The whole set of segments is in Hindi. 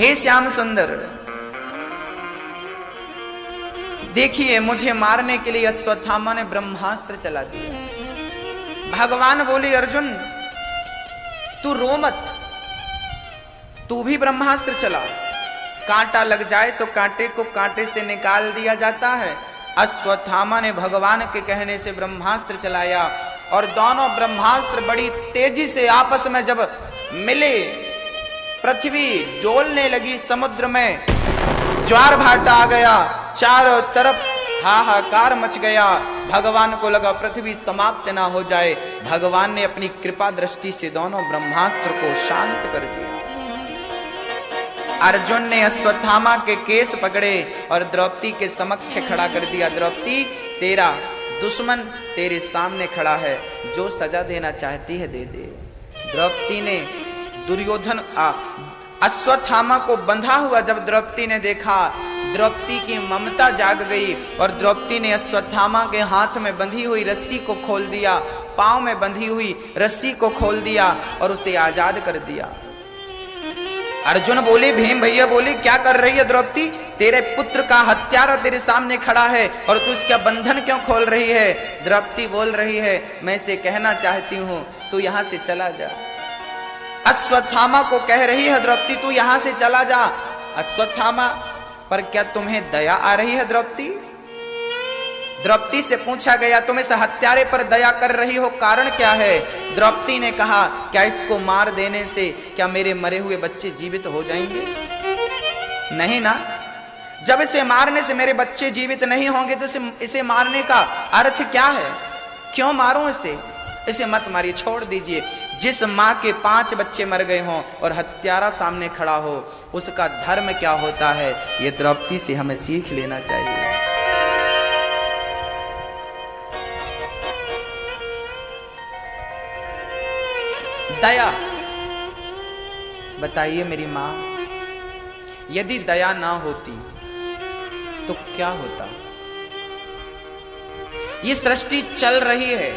हे श्याम सुंदर, देखिए मुझे मारने के लिए अश्वत्थामा ने ब्रह्मास्त्र चला दिया। भगवान बोले अर्जुन तू रो मत, तू भी ब्रह्मास्त्र चला। कांटा लग जाए तो कांटे को कांटे से निकाल दिया जाता है। अश्वत्थामा ने भगवान के कहने से ब्रह्मास्त्र चलाया और दोनों ब्रह्मास्त्र बड़ी तेजी से आपस में जब मिले, पृथ्वी डोलने लगी, समुद्र में ज्वार भाटा आ गया, चारों तरफ हाहाकार मच गया। भगवान को लगा पृथ्वी समाप्त ना हो जाए। भगवान ने अपनी कृपा दृष्टि से दोनों ब्रह्मास्त्र को शांत कर दिया। अर्जुन ने अश्वत्थामा के केस पकड़े और द्रौपदी के समक्ष खड़ा कर दिया। द्रौपदी, तेरा दुश्मन तेरे सामने खड़ा है, जो सजा देना चाहती है दे दे। द्रौपदी ने दुर्योधन अश्वत्थामा को बंधा हुआ जब द्रौपदी ने देखा, द्रौपदी की ममता जाग गई और द्रौपदी ने अश्वत्थामा के हाथ में बंधी हुई रस्सी को खोल दिया, पांव में बंधी हुई रस्सी को खोल दिया और उसे आजाद कर दिया। अर्जुन बोले, भीम भैया बोले, क्या कर रही है द्रौपदी? तेरे पुत्र का हत्यारा तेरे सामने खड़ा है और तू इसका बंधन क्यों खोल रही है? द्रौपदी बोल रही है, मैं इसे कहना चाहती हूं तू यहां से चला जा। अश्वत्थामा को कह रही है द्रौपदी, तू यहां से चला जा। अश्वत्थामा पर क्या तुम्हें दया आ रही है द्रौपदी? द्रौपदी से पूछा गया, तुम इस हत्यारे पर दया कर रही हो, कारण क्या है? द्रौपदी ने कहा, क्या इसको मार देने से क्या मेरे मरे हुए बच्चे जीवित हो जाएंगे? नहीं ना। जब इसे मारने से मेरे बच्चे जीवित नहीं होंगे तो इसे मारने का अर्थ क्या है? क्यों मारूं इसे? इसे मत मारिए, छोड़ दीजिए। जिस माँ के 5 बच्चे मर गए हों और हत्यारा सामने खड़ा हो, उसका धर्म क्या होता है, ये द्रौपदी से हमें सीख लेना चाहिए। दया, बताइए मेरी माँ, यदि दया ना होती तो क्या होता? ये सृष्टि चल रही है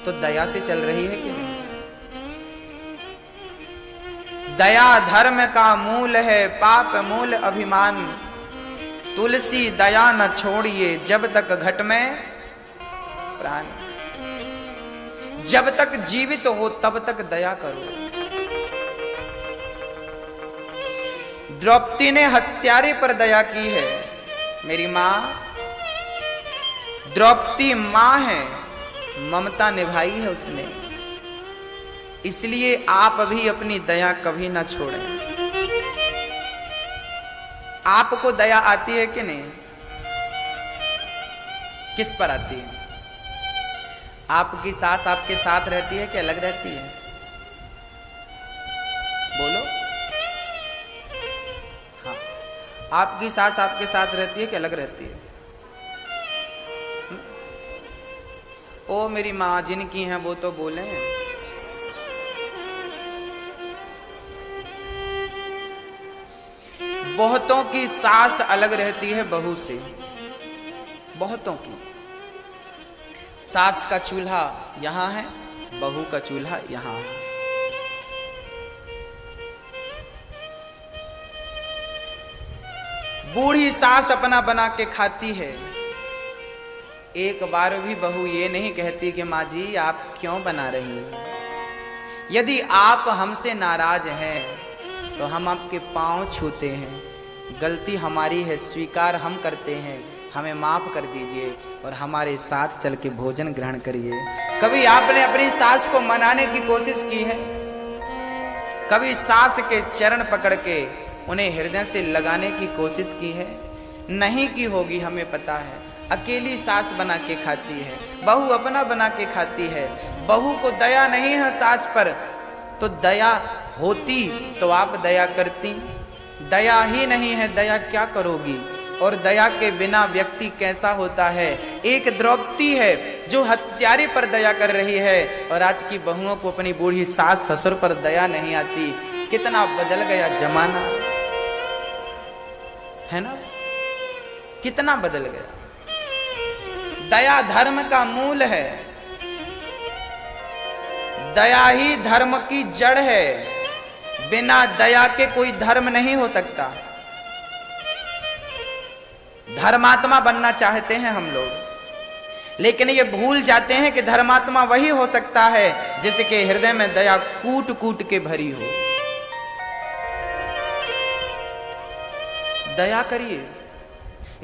तो दया से चल रही है कि नहीं? दया धर्म का मूल है, पाप मूल अभिमान। तुलसी दया न छोड़िए, जब तक घट में प्राण। जब तक जीवित हो तब तक दया करो। द्रौपदी ने हत्यारे पर दया की है। मेरी मां, द्रौपदी मां है, ममता निभाई है उसने, इसलिए आप भी अपनी दया कभी ना छोड़ें। आपको दया आती है कि नहीं? किस पर आती है? आपकी सास आपके साथ रहती है कि अलग रहती है? बोलो। हाँ, आपकी सास आपके साथ रहती है कि अलग रहती है? ओ मेरी माँ जिनकी हैं वो तो बोले। बहुतों की सास अलग रहती है बहू से। बहुतों की सास का चूल्हा यहां है, बहू का चूल्हा यहां है। बूढ़ी सास अपना बना के खाती है, एक बार भी बहू ये नहीं कहती कि माँ जी आप क्यों बना रही हैं। यदि आप हमसे नाराज हैं तो हम आपके पांव छूते हैं, गलती हमारी है, स्वीकार हम करते हैं, हमें माफ कर दीजिए और हमारे साथ चल के भोजन ग्रहण करिए। कभी आपने अपनी सास को मनाने की कोशिश की है? कभी सास के चरण पकड़ के उन्हें हृदय से लगाने की कोशिश की है? नहीं की होगी, हमें पता है। अकेली सास बना के खाती है, बहू अपना बना के खाती है। बहू को दया नहीं है सास पर, तो दया होती तो आप दया करती। दया ही नहीं है, दया क्या करोगी? और दया के बिना व्यक्ति कैसा होता है? एक द्रौपदी है जो हत्यारे पर दया कर रही है और आज की बहुओं को अपनी बूढ़ी सास ससुर पर दया नहीं आती। कितना बदल गया जमाना है ना, कितना बदल गया। दया धर्म का मूल है, दया ही धर्म की जड़ है। बिना दया के कोई धर्म नहीं हो सकता। धर्मात्मा बनना चाहते हैं हम लोग, लेकिन ये भूल जाते हैं कि धर्मात्मा वही हो सकता है जिसके हृदय में दया कूट कूट के भरी हो। दया करिए,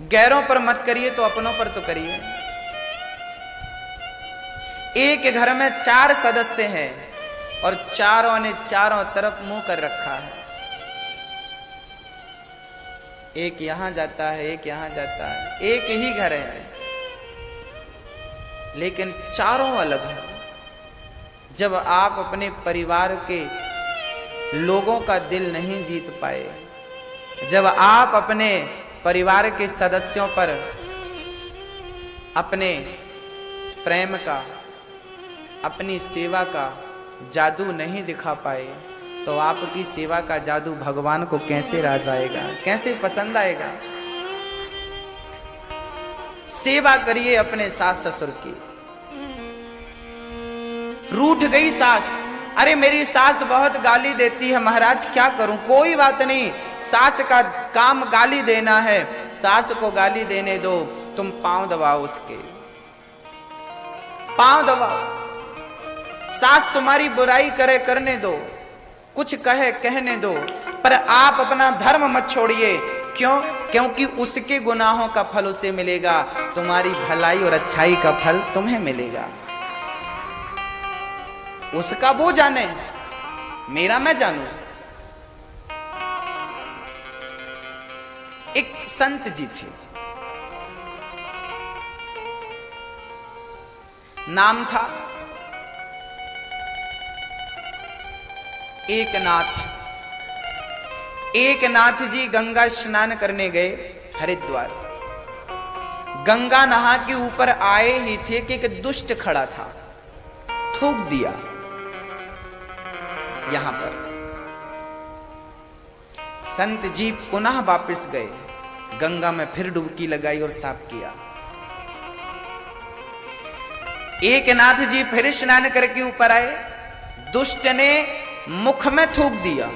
गैरों पर मत करिए तो अपनों पर तो करिए। एक घर में 4 सदस्य हैं और चारों ने चारों तरफ मुंह कर रखा है। एक यहां जाता है, एक यहां जाता है, एक ही घर है लेकिन चारों अलग हैं। जब आप अपने परिवार के लोगों का दिल नहीं जीत पाए, जब आप अपने परिवार के सदस्यों पर अपने प्रेम का, अपनी सेवा का जादू नहीं दिखा पाए, तो आपकी सेवा का जादू भगवान को कैसे राज आएगा, कैसे पसंद आएगा। सेवा करिए अपने सास ससुर की। रूठ गई सास, अरे मेरी सास बहुत गाली देती है महाराज, क्या करूं। कोई बात नहीं, सास का काम गाली देना है, सास को गाली देने दो, तुम पांव दबाओ, उसके पांव दबाओ। सास तुम्हारी बुराई करे करने दो, कुछ कहे कहने दो, पर आप अपना धर्म मत छोड़िए। क्यों? क्योंकि उसके गुनाहों का फल उसे मिलेगा, तुम्हारी भलाई और अच्छाई का फल तुम्हें मिलेगा। उसका वो जाने, मेरा मैं जानू। एक संत जी थे, नाम था एकनाथ। एकनाथ जी गंगा स्नान करने गए हरिद्वार। गंगा नहा के ऊपर आए ही थे कि एक दुष्ट खड़ा था, थूक दिया यहां पर। संत जी पुनः वापस गए, गंगा में फिर डुबकी लगाई और साफ किया। एकनाथ जी फिर स्नान करके ऊपर आए, दुष्ट ने मुख में थूक दिया।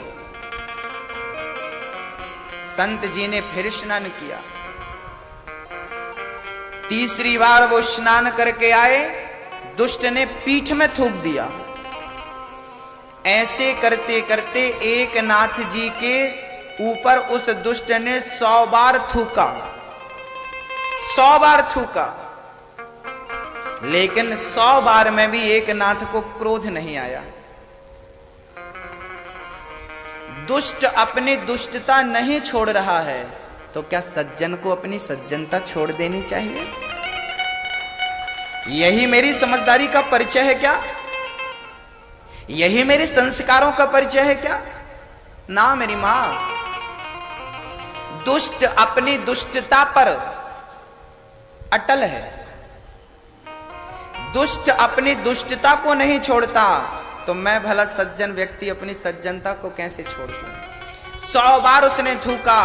संत जी ने फिर स्नान किया। तीसरी बार वो स्नान करके आए, दुष्ट ने पीठ में थूक दिया। ऐसे करते करते एकनाथ जी के ऊपर उस दुष्ट ने 100 बार थूका, 100 बार थूका। लेकिन 100 बार में भी एकनाथ को क्रोध नहीं आया। दुष्ट अपनी दुष्टता नहीं छोड़ रहा है, तो क्या सज्जन को अपनी सज्जनता छोड़ देनी चाहिए? यही मेरी समझदारी का परिचय है क्या? यही मेरे संस्कारों का परिचय है क्या? ना मेरी मां, दुष्ट अपनी दुष्टता पर अटल है, दुष्ट अपनी दुष्टता को नहीं छोड़ता, तो मैं भला सज्जन व्यक्ति अपनी सज्जनता को कैसे छोड़ दूं? 100 बार उसने थूका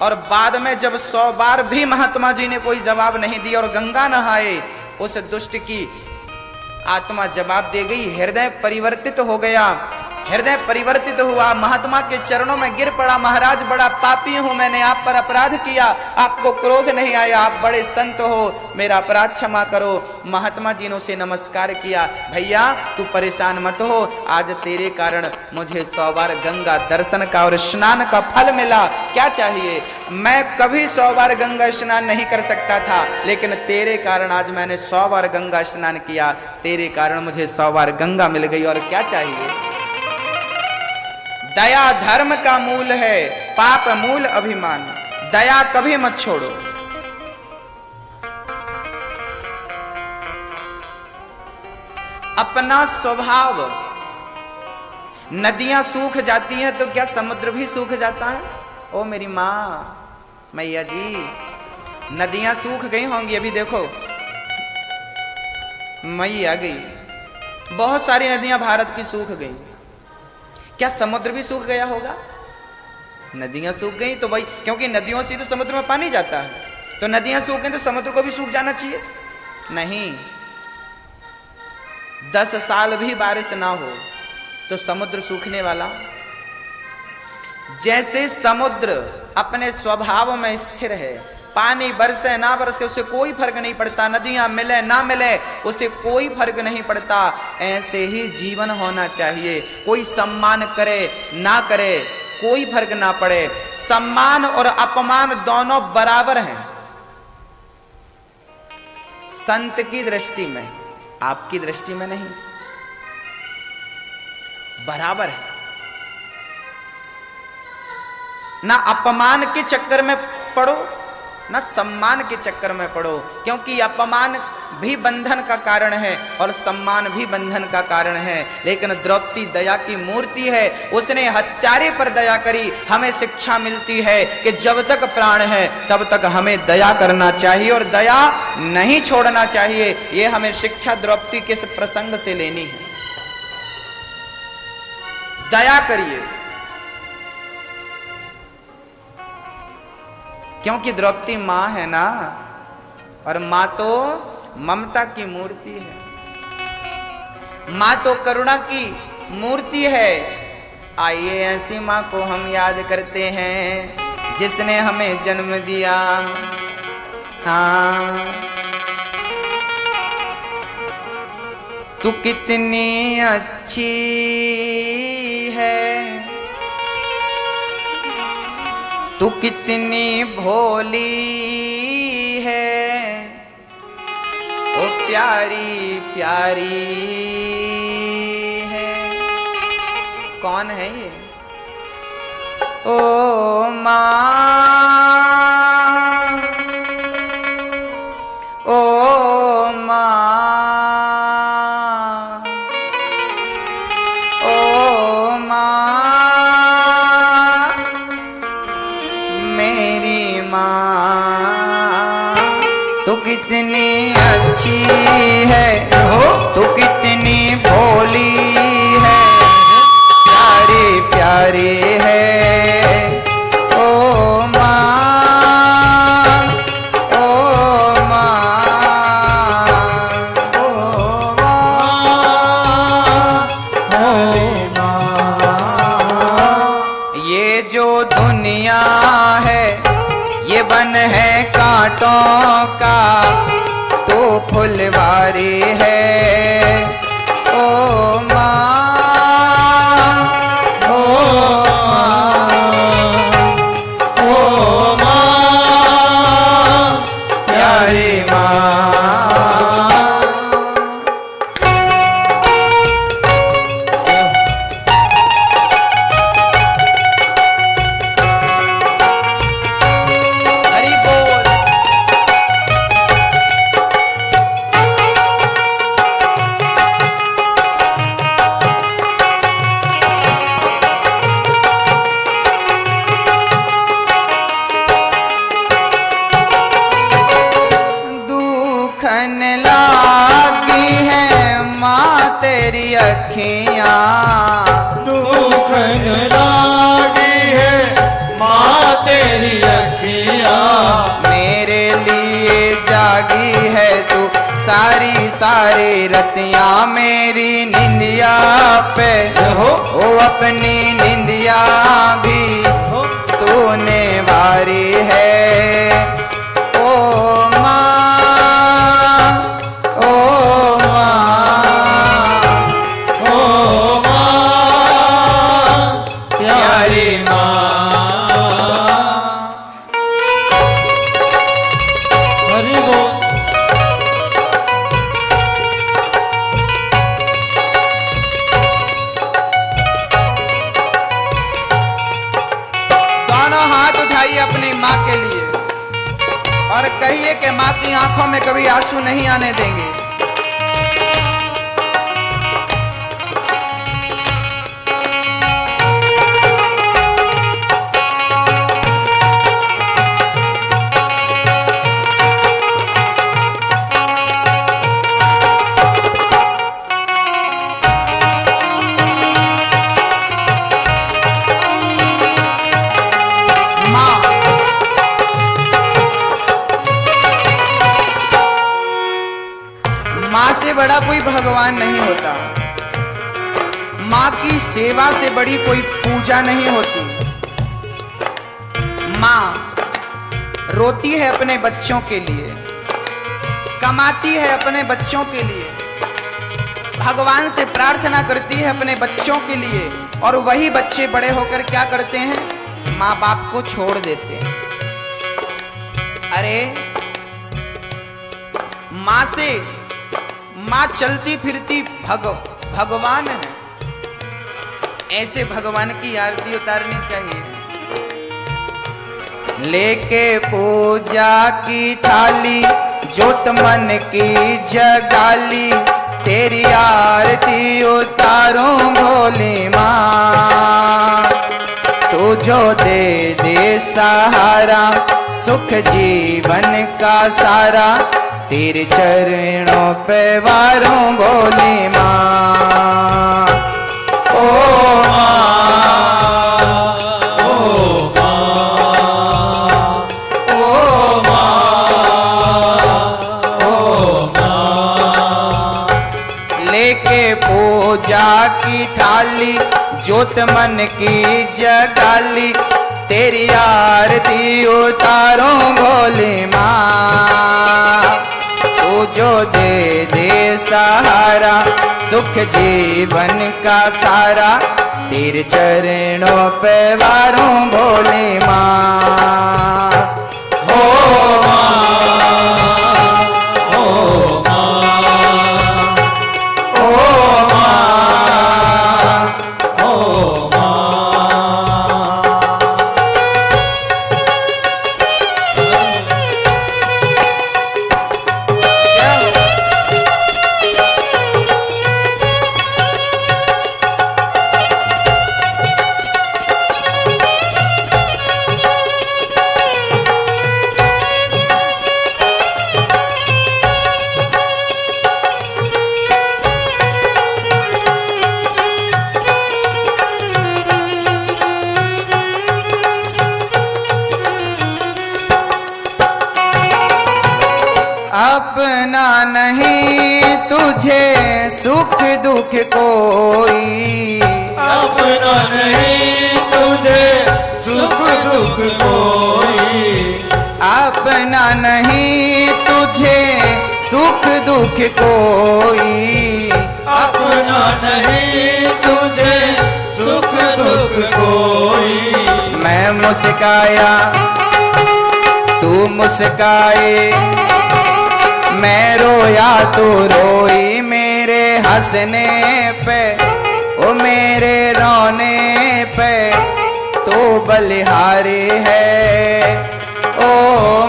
और बाद में जब 100 बार भी महात्मा जी ने कोई जवाब नहीं दिया और गंगा नहाए, उस दुष्ट की आत्मा जवाब दे गई। हृदय परिवर्तित हो गया, हृदय परिवर्तित हुआ, महात्मा के चरणों में गिर पड़ा। महाराज बड़ा पापी हूं, मैंने आप पर अपराध किया, आपको क्रोध नहीं आया, आप बड़े संत हो, मेरा अपराध क्षमा करो। महात्मा जी ने उसे नमस्कार किया। भैया तू परेशान मत हो, आज तेरे कारण मुझे 100 बार गंगा दर्शन का और स्नान का फल मिला। क्या चाहिए? मैं कभी 100 बार गंगा स्नान नहीं कर सकता था, लेकिन तेरे कारण आज मैंने 100 बार गंगा स्नान किया, तेरे कारण मुझे 100 बार गंगा मिल गई। और क्या चाहिए? दया धर्म का मूल है, पाप मूल अभिमान। दया कभी मत छोड़ो। अपना स्वभाव, नदियां सूख जाती हैं तो क्या समुद्र भी सूख जाता है? ओ मेरी मां, मैया जी, नदियां सूख गई होंगी। अभी देखो मई आ गई, बहुत सारी नदियां भारत की सूख गई। क्या समुद्र भी सूख गया होगा? नदियां सूख गई तो भाई, क्योंकि नदियों से तो समुद्र में पानी जाता है, तो नदियां सूख गई तो समुद्र को भी सूख जाना चाहिए? नहीं, 10 साल भी बारिश ना हो तो समुद्र सूखने वाला जैसे समुद्र अपने स्वभाव में स्थिर है, पानी बरसे ना बरसे उसे कोई फर्क नहीं पड़ता, नदियां मिले ना मिले उसे कोई फर्क नहीं पड़ता, ऐसे ही जीवन होना चाहिए। कोई सम्मान करे ना करे कोई फर्क ना पड़े, सम्मान और अपमान दोनों बराबर हैं संत की दृष्टि में, आपकी दृष्टि में नहीं, बराबर है। ना अपमान के चक्कर में पड़ो ना सम्मान के चक्कर में पड़ो, क्योंकि अपमान भी बंधन का कारण है और सम्मान भी बंधन का कारण है। लेकिन द्रौपदी दया की मूर्ति है, उसने हत्यारे पर दया करी। हमें शिक्षा मिलती है कि जब तक प्राण है तब तक हमें दया करना चाहिए और दया नहीं छोड़ना चाहिए। ये हमें शिक्षा द्रौपदी के इस प्रसंग से लेनी है। दया करिए, क्योंकि द्रौपदी मां है ना, और मां तो ममता की मूर्ति है, मां तो करुणा की मूर्ति है। आइए ऐसी मां को हम याद करते हैं जिसने हमें जन्म दिया। हाँ, तू कितनी अच्छी है, तू कितनी भोली है, ओ प्यारी प्यारी है। कौन है ये? ओ माँ, ओ माँ, ओ माँ, मेरी माँ, तू कितनी अच्छी है, तू कितनी भोली है, प्यारी प्यारी है। ओ माँ, ओ माँ, ओ माँ, ये जो दुनिया है ये बन है कांटों का, तो फुलवारी है। ओ माँ, ओ माँ, प्यारी माँ। दुखन लागी है माँ तेरी अखियाँ, मेरे लिए जागी है तू सारी सारी रतियाँ। मेरी निंदिया पे ओ अपनी निंदिया भी तूने वारी है। ओ माँ, ओ माँ, ओ माँ, प्यारी माँ। हरि बोल। दोनों हाथ उठाइए अपनी माँ के लिए और कहिए कि माँ की आंखों में कभी आंसू नहीं आने देंगे। माँ से बड़ा कोई भगवान नहीं होता, माँ की सेवा से बड़ी कोई पूजा नहीं होती। माँ रोती है अपने बच्चों के लिए, कमाती है अपने बच्चों के लिए, भगवान से प्रार्थना करती है अपने बच्चों के लिए, और वही बच्चे बड़े होकर क्या करते हैं? माँ बाप को छोड़ देते हैं। अरे माँ चलती फिरती भगवान है, ऐसे भगवान की आरती उतारनी चाहिए। लेके पूजा की थाली जोत मन की जगाली, तेरी आरती उतारूं भोली माँ। तू जो दे दे सहारा सुख जीवन का सारा, तेरे चरणों पे वारूं भोली माँ। ओ की थाली जोत मन की जगाली, तेरी आरती उतारूं भोली माँ। तू जो दे दे सहारा सुख जीवन का सारा, तेरे चरणों पे वारूं भोली माँ। हो अपना नहीं तुझे सुख दुख कोई, अपना नहीं तुझे सुख दुख कोई, अपना नहीं तुझे सुख दुख कोई, अपना नहीं तुझे सुख दुख कोई। मैं मुस्काया तू मुस्काए, मैं रोया तू रोई, मेरे हंसने पे ओ मेरे रोने पे तू बलिहारी है। ओ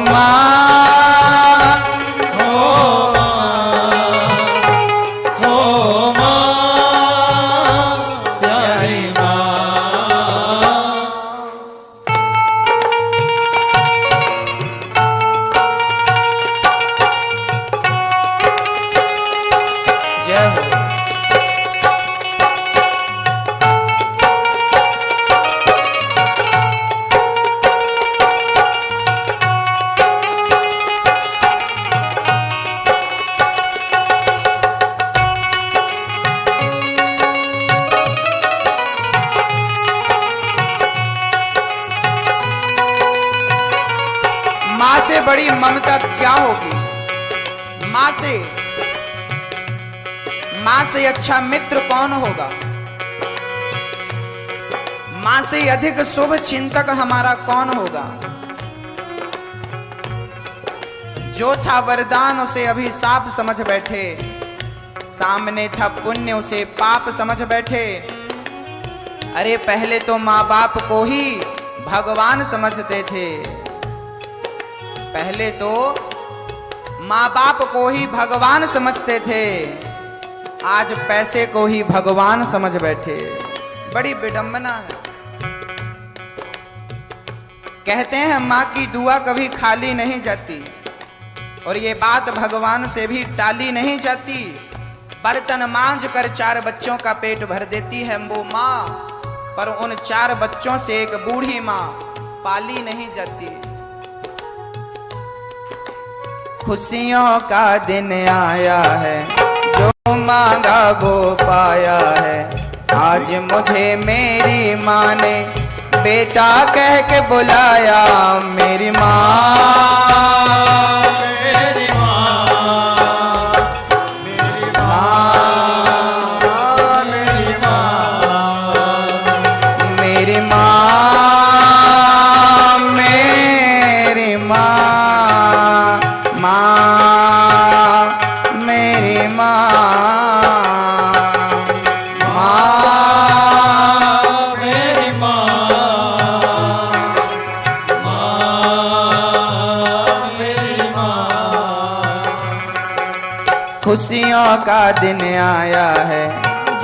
माँ प्यारी माँ से बड़ी ममता क्या होगी? माँ से अच्छा मित्र कौन होगा? माँ से अधिक शुभ चिंतक हमारा कौन होगा? जो था वरदान उसे अभिशाप समझ बैठे, सामने था पुण्य उसे पाप समझ बैठे। अरे पहले तो माँ बाप को ही भगवान समझते थे, पहले तो माँ बाप को ही भगवान समझते थे, आज पैसे को ही भगवान समझ बैठे। बड़ी विडंबना है। कहते हैं माँ की दुआ कभी खाली नहीं जाती, और ये बात भगवान से भी टाली नहीं जाती। बर्तन मांझ कर 4 बच्चों का पेट भर देती है वो माँ, पर उन 4 बच्चों से एक बूढ़ी माँ पाली नहीं जाती। खुशियों का दिन आया है, जो मांगा वो पाया है। आज मुझे मेरी माँ ने बेटा कह के बुलाया मेरी माँ, मेरी माँ, मेरी माँ, मेरी माँ, मेरी माँ, मेरी माँ, माँ, मेरी माँ, खुशियों का दिन आया है,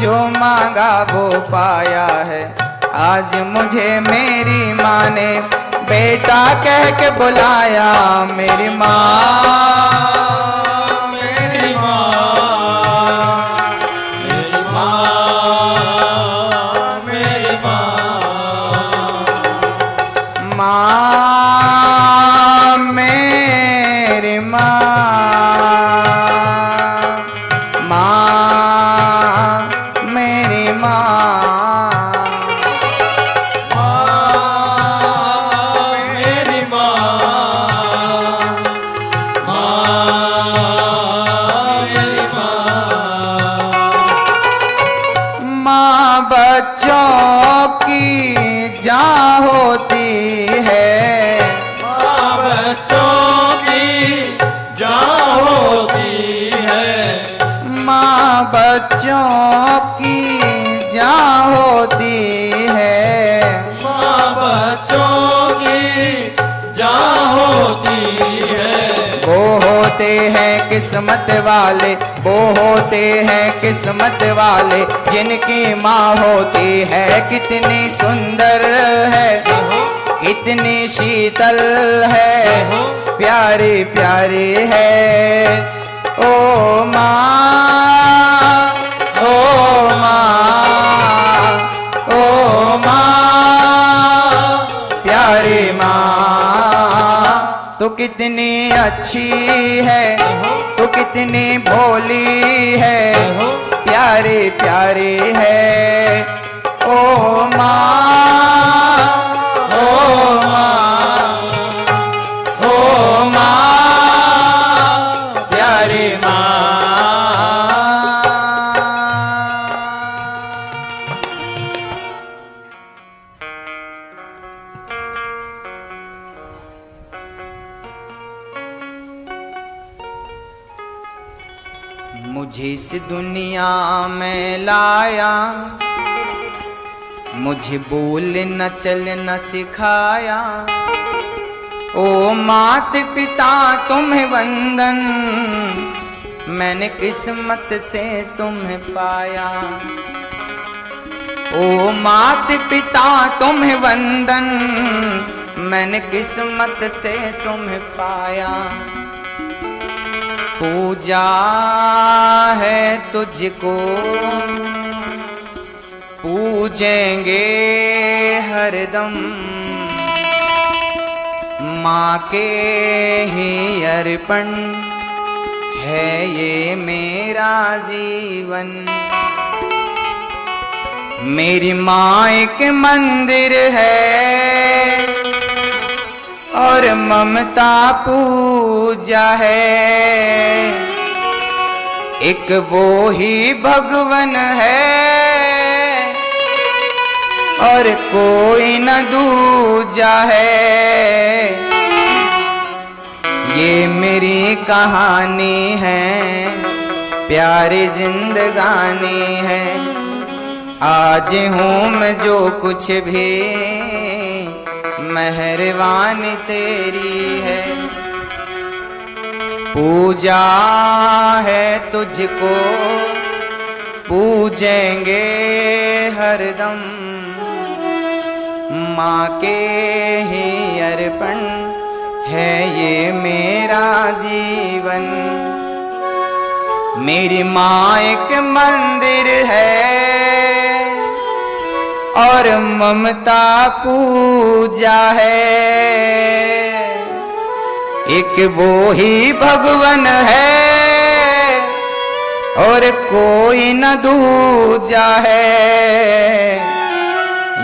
जो मांगा वो पाया है। आज मुझे मेरी माँ ने बेटा कह के बुलाया मेरी माँ, मेरी माँ, मेरी माँ, मेरी माँ, माँ, मेरी माँ, बच्चों की जान होती है, माँ बच्चों की जान होती है, माँ बच्चों की जान होती है, माँ बच्चों की जान होती है। वो होते हैं किस्मत वाले, वो होते हैं किस्मत वाले, जिनकी माँ होती है कितनी सुंदर है, कितनी शीतल है, प्यारी प्यारी है। ओ माँ, ओ माँ, ओ माँ, प्यारी माँ, तो कितनी अच्छी है, तो कितनी भोली है, प्यारी प्यारी है। ओ माँ, ओ माँ, ओ माँ, प्यारी माँ। मुझे इस दुनिया में लाया, मुझे बोल न चल न सिखाया। ओ मात पिता तुम्हें वंदन, मैंने किस्मत से तुम्हें पाया। ओ मात पिता तुम्हें वंदन, मैंने किस्मत से तुम्हें पाया। पूजा है तुझको, पूजेंगे हरदम, माँ के ही अर्पण है ये मेरा जीवन। मेरी माँ एक मंदिर है और ममता पूजा है, एक वो ही भगवन है और कोई न दूजा है। ये मेरी कहानी है, प्यारी जिंदगानी है। आज हूँ मैं जो कुछ भी, मेहरबानी तेरी है। पूजा है तुझको, पूजेंगे हरदम, माँ के ही अर्पण है ये मेरा जीवन। मेरी माँ एक मंदिर है और ममता पूजा है, एक वो ही भगवन है और कोई न दूजा है।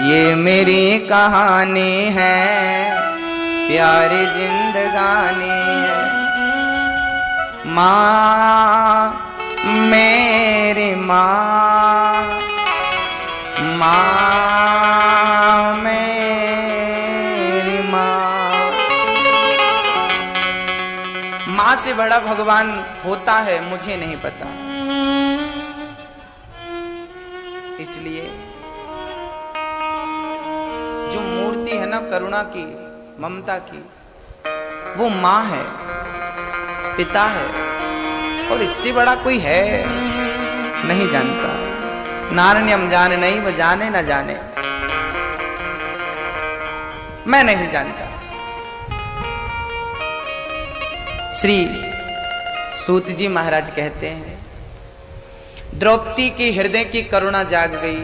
ये मेरी कहानी है, प्यारी जिंदगानी है। माँ मेरी माँ, माँ मेरी माँ। माँ से बड़ा भगवान होता है मुझे नहीं पता, इसलिए जो मूर्ति है ना करुणा की, ममता की, वो माँ है, पिता है, और इससे बड़ा कोई है नहीं जानता। नारण्यम जान नहीं वो जाने न जाने, मैं नहीं जानता। श्री सूत जी महाराज कहते हैं, द्रौपदी के हृदय की करुणा जाग गई।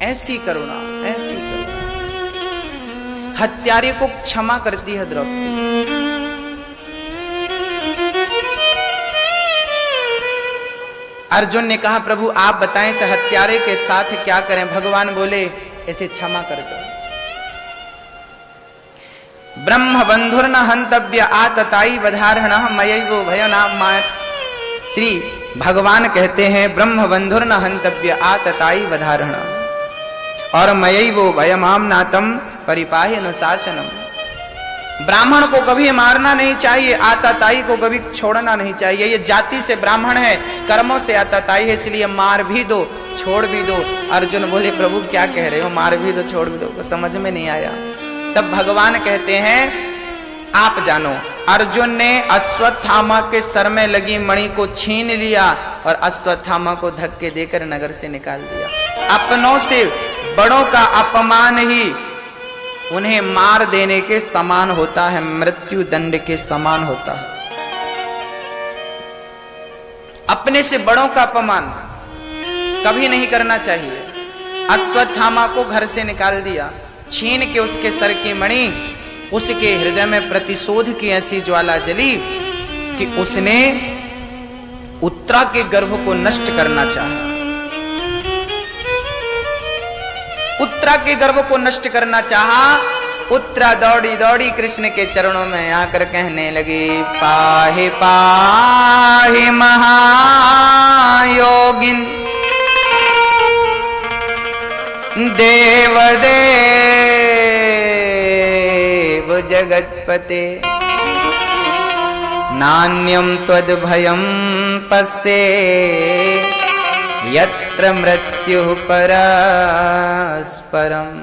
ऐसी करुणा, ऐसी करुणा, हत्यारे को क्षमा करती है द्रौपदी। अर्जुन ने कहा प्रभु आप बताएं इस हत्यारे के साथ क्या करें। भगवान बोले इसे क्षमा कर दो। ब्रह्म बंधुर्न हंतव्य आतताई वधारण मयैवो भयनाम। श्री भगवान कहते हैं ब्रह्म बंधुर्न हंतव्य आतताई वधारण और मयैवो भयमामनातम परिपाहि अनुशासनम। ब्राह्मण को कभी मारना नहीं चाहिए, आताताई को कभी छोड़ना नहीं चाहिए। ये जाति से ब्राह्मण है, कर्मों से आताताई है, इसलिए मार भी दो छोड़ भी दो। अर्जुन बोले प्रभु क्या कह रहे हो, मार भी दो छोड़ भी दो, कुछ समझ में नहीं आया। तब भगवान कहते हैं आप जानो। अर्जुन ने अश्वत्थामा के सर में लगी मणि को छीन लिया और अश्वत्थामा को धक्के देकर नगर से निकाल दिया। अपनों से बड़ों का अपमान ही उन्हें मार देने के समान होता है, मृत्यु दंड के समान होता है। अपने से बड़ों का अपमान कभी नहीं करना चाहिए। अश्वत्थामा को घर से निकाल दिया, छीन के उसके सर की मणि, उसके हृदय में प्रतिशोध की ऐसी ज्वाला जली कि उसने उत्तरा के गर्भ को नष्ट करना चाहा। उत्तरा के गर्भ को नष्ट करना चाहा। उत्तरा दौड़ी दौड़ी कृष्ण के चरणों में आकर कहने लगी पाहि पाहि महायोगिन देव देव जगतपते नान्यम त्वद्भयं पश्ये यत्र मृत्युः परस्परम्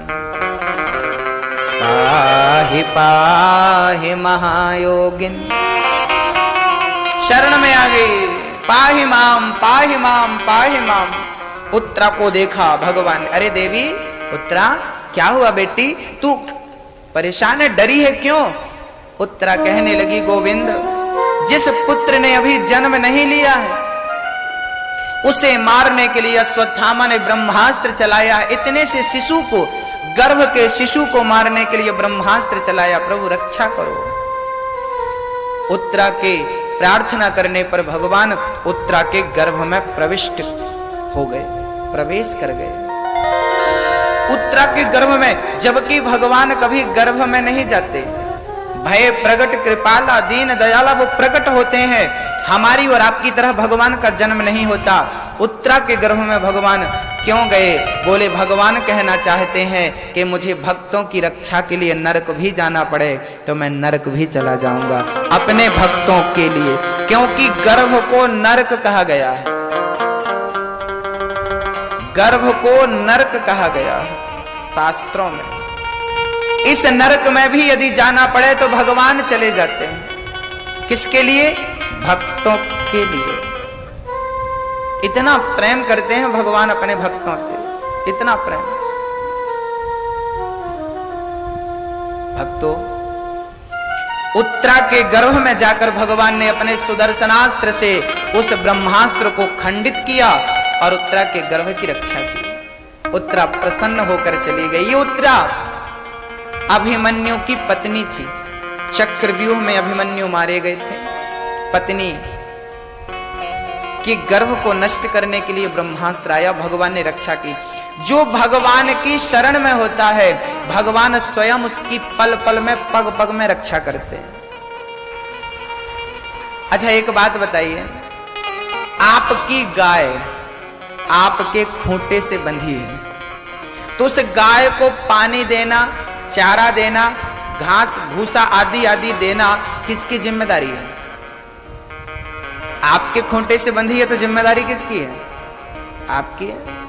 पाहि पाहि महायोगिन। शरण में आ गई, पाहि माम पाहि माम पाहि माम। उत्तरा को देखा भगवान, अरे देवी उत्तरा क्या हुआ बेटी, तू परेशान है, डरी है क्यों? उत्तरा कहने लगी गोविंद जिस पुत्र ने अभी जन्म नहीं लिया है उसे मारने के लिए अश्वत्थामा ने ब्रह्मास्त्र चलाया। इतने से शिशु को, गर्भ के शिशु को मारने के लिए ब्रह्मास्त्र चलाया। प्रभु रक्षा करो। उत्तरा के प्रार्थना करने पर भगवान उत्तरा के गर्भ में प्रविष्ट हो गए, प्रवेश कर गए उत्तरा के गर्भ में। जबकि भगवान कभी गर्भ में नहीं जाते। भय प्रगट कृपाला दीन दयाला वो प्रकट होते हैं। हमारी और आपकी तरह भगवान का जन्म नहीं होता। उत्तरा के गर्भ में भगवान क्यों गए? बोले भगवान कहना चाहते हैं कि मुझे भक्तों की रक्षा के लिए नरक भी जाना पड़े तो मैं नरक भी चला जाऊंगा अपने भक्तों के लिए, क्योंकि गर्भ को नरक कहा गया है। गर्भ को नरक कहा गया है शास्त्रों में। इस नरक में भी यदि जाना पड़े तो भगवान चले जाते हैं। किसके लिए? भक्तों के लिए। इतना प्रेम करते हैं भगवान अपने भक्तों से, इतना प्रेम। भक्तों, उत्तरा के गर्भ में जाकर भगवान ने अपने सुदर्शनास्त्र से उस ब्रह्मास्त्र को खंडित किया और उत्तरा के गर्भ की रक्षा की। उत्तरा प्रसन्न होकर चली गई। ये उत्तरा अभिमन्यु की पत्नी थी। चक्रव्यूह में अभिमन्यु मारे गए थे। पत्नी के गर्भ को नष्ट करने के लिए ब्रह्मास्त्र आया, भगवान ने रक्षा की। जो भगवान की शरण में होता है, भगवान स्वयं उसकी पल पल में, पग पग में रक्षा करते हैं। अच्छा एक बात बताइए, आपकी गाय आपके खूंटे से बंधी है, तो उस गाय को पानी देना, चारा देना, घास भूसा आदि आदि देना किसकी जिम्मेदारी है? आपके खूंटे से बंधी है तो जिम्मेदारी किसकी है? आपकी है।